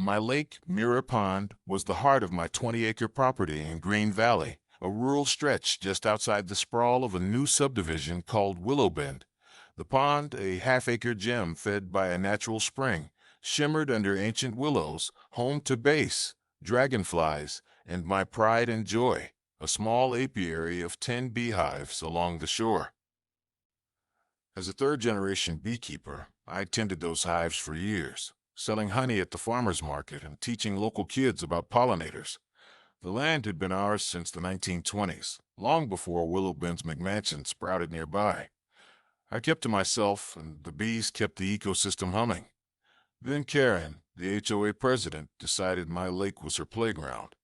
My lake, Mirror Pond, was the heart of my 20-acre property in Green Valley, a rural stretch just outside the sprawl of a new subdivision called Willow Bend. The pond, a half-acre gem fed by a natural spring, shimmered under ancient willows, home to bass, dragonflies, and my pride and joy, a small apiary of 10 beehives along the shore. As a third-generation beekeeper, I tended those hives for years, selling honey at the farmer's market and teaching local kids about pollinators. The land had been ours since the 1920s, long before Willow Bend's McMansion sprouted nearby. I kept to myself, and the bees kept the ecosystem humming. Then Karen, the HOA president, decided my lake was her playground.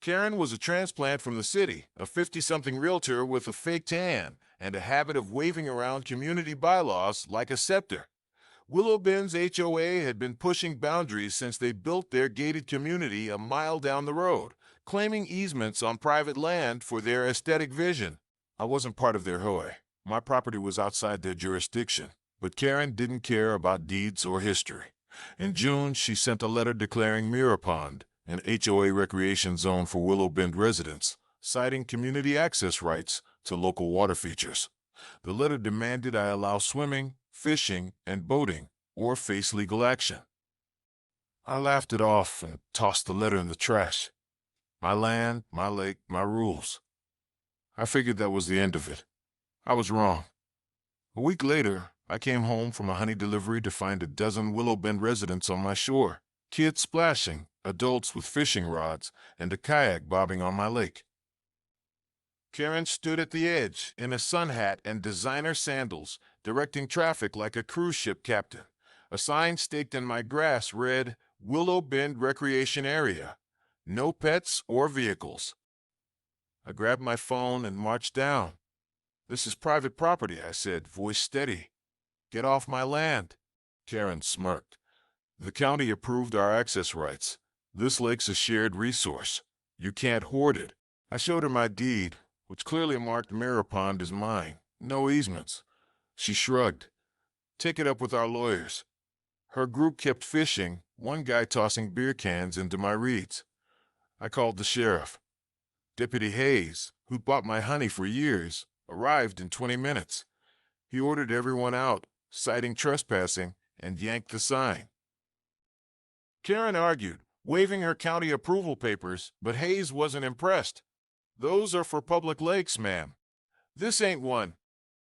Karen was a transplant from the city, a 50-something realtor with a fake tan and a habit of waving around community bylaws like a scepter. Willow Bend's HOA had been pushing boundaries since they built their gated community a mile down the road, claiming easements on private land for their aesthetic vision. I wasn't part of their HOA. My property was outside their jurisdiction, but Karen didn't care about deeds or history. In June, she sent a letter declaring Mirror Pond an HOA recreation zone for Willow Bend residents, citing community access rights to local water features. The letter demanded I allow swimming, fishing, and boating, or face legal action. I laughed it off and tossed the letter in the trash. My land, my lake, my rules. I figured that was the end of it. I was wrong. A week later, I came home from a honey delivery to find a dozen Willow Bend residents on my shore, kids splashing, adults with fishing rods, and a kayak bobbing on my lake. Karen stood at the edge in a sun hat and designer sandals, directing traffic like a cruise ship captain. A sign staked in my grass read, "Willow Bend Recreation Area. No pets or vehicles." I grabbed my phone and marched down. "This is private property," I said, voice steady. "Get off my land." Karen smirked. "The county approved our access rights. This lake's a shared resource. You can't hoard it." I showed her my deed, which clearly marked Mirror Pond as mine. No easements. She shrugged. "Take it up with our lawyers." Her group kept fishing, one guy tossing beer cans into my reeds. I called the sheriff. Deputy Hayes, who'd bought my honey for years, arrived in 20 minutes. He ordered everyone out, citing trespassing, and yanked the sign. Karen argued, waving her county approval papers, but Hayes wasn't impressed. "Those are for public lakes, ma'am. This ain't one."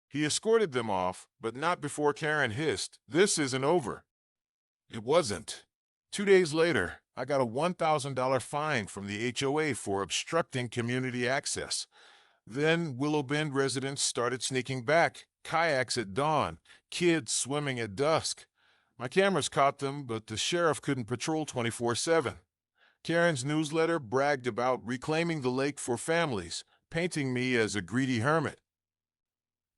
He escorted them off, but not before Karen hissed, "This isn't over." It wasn't. 2 days later, I got a $1,000 fine from the HOA for obstructing community access. Then Willow Bend residents started sneaking back, kayaks at dawn, kids swimming at dusk. My cameras caught them, but the sheriff couldn't patrol 24/7. Karen's newsletter bragged about reclaiming the lake for families, painting me as a greedy hermit.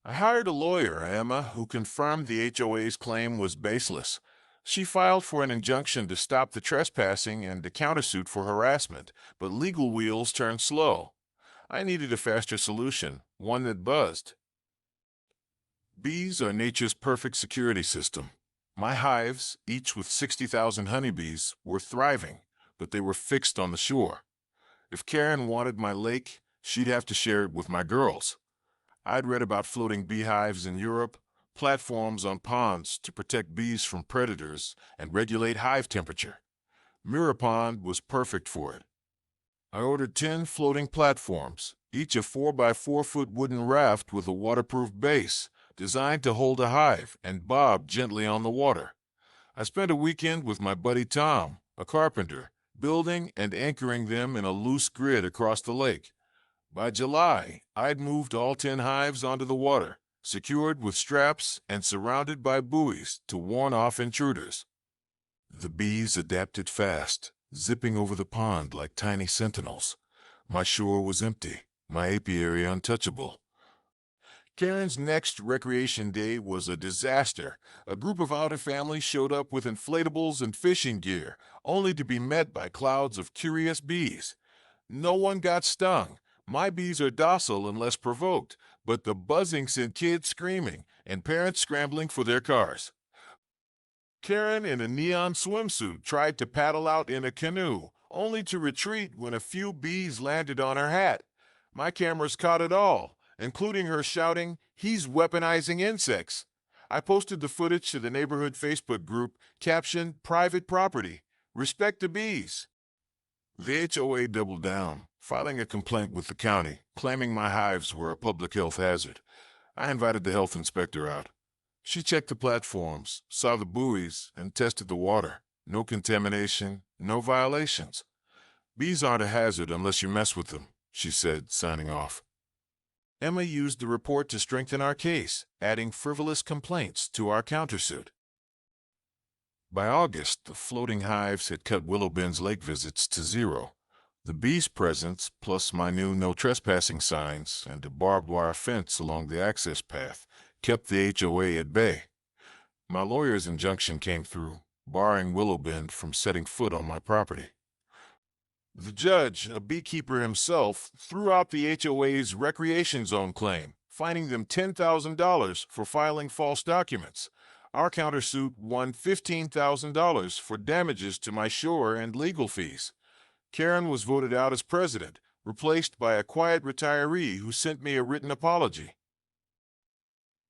I hired a lawyer, Emma, who confirmed the HOA's claim was baseless. She filed for an injunction to stop the trespassing and a countersuit for harassment, but legal wheels turned slow. I needed a faster solution, one that buzzed. Bees are nature's perfect security system. My hives, each with 60,000 honeybees, were thriving, but they were fixed on the shore. If Karen wanted my lake, she'd have to share it with my girls. I'd read about floating beehives in Europe, platforms on ponds to protect bees from predators and regulate hive temperature. Mirror Pond was perfect for it. I ordered 10 floating platforms, each a 4-by-4-foot wooden raft with a waterproof base, designed to hold a hive and bob gently on the water. I spent a weekend with my buddy Tom, a carpenter, building and anchoring them in a loose grid across the lake. By July, I'd moved all 10 hives onto the water, secured with straps and surrounded by buoys to warn off intruders. The bees adapted fast, zipping over the pond like tiny sentinels. My shore was empty, my apiary untouchable. Karen's next recreation day was a disaster. A group of outer families showed up with inflatables and fishing gear, only to be met by clouds of curious bees. No one got stung. My bees are docile unless provoked, but the buzzing sent kids screaming and parents scrambling for their cars. Karen, in a neon swimsuit, tried to paddle out in a canoe, only to retreat when a few bees landed on her hat. My cameras caught it all, including her shouting, "He's weaponizing insects." I posted the footage to the neighborhood Facebook group, captioned, "Private property. Respect the bees." The HOA doubled down, filing a complaint with the county, claiming my hives were a public health hazard. I invited the health inspector out. She checked the platforms, saw the buoys, and tested the water. No contamination, no violations. "Bees aren't a hazard unless you mess with them," she said, signing off. Emma used the report to strengthen our case, adding frivolous complaints to our countersuit. By August, the floating hives had cut Willow Bend's lake visits to zero. The bees' presence, plus my new no trespassing signs and a barbed wire fence along the access path, kept the HOA at bay. My lawyer's injunction came through, barring Willow Bend from setting foot on my property. The judge, a beekeeper himself, threw out the HOA's recreation zone claim, fining them $10,000 for filing false documents. Our countersuit won $15,000 for damages to my shore and legal fees. Karen was voted out as president, replaced by a quiet retiree who sent me a written apology.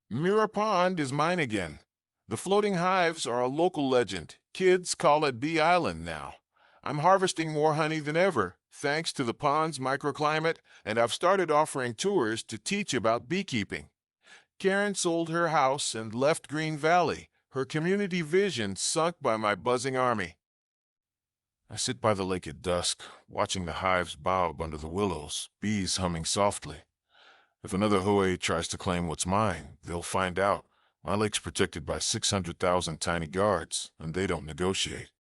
Mirror Pond is mine again. The floating hives are a local legend. Kids call it Bee Island now. I'm harvesting more honey than ever, thanks to the pond's microclimate, and I've started offering tours to teach about beekeeping. Karen sold her house and left Green Valley, her community vision sunk by my buzzing army. I sit by the lake at dusk, watching the hives bob under the willows, bees humming softly. If another HOA tries to claim what's mine, they'll find out. My lake's protected by 600,000 tiny guards, and they don't negotiate.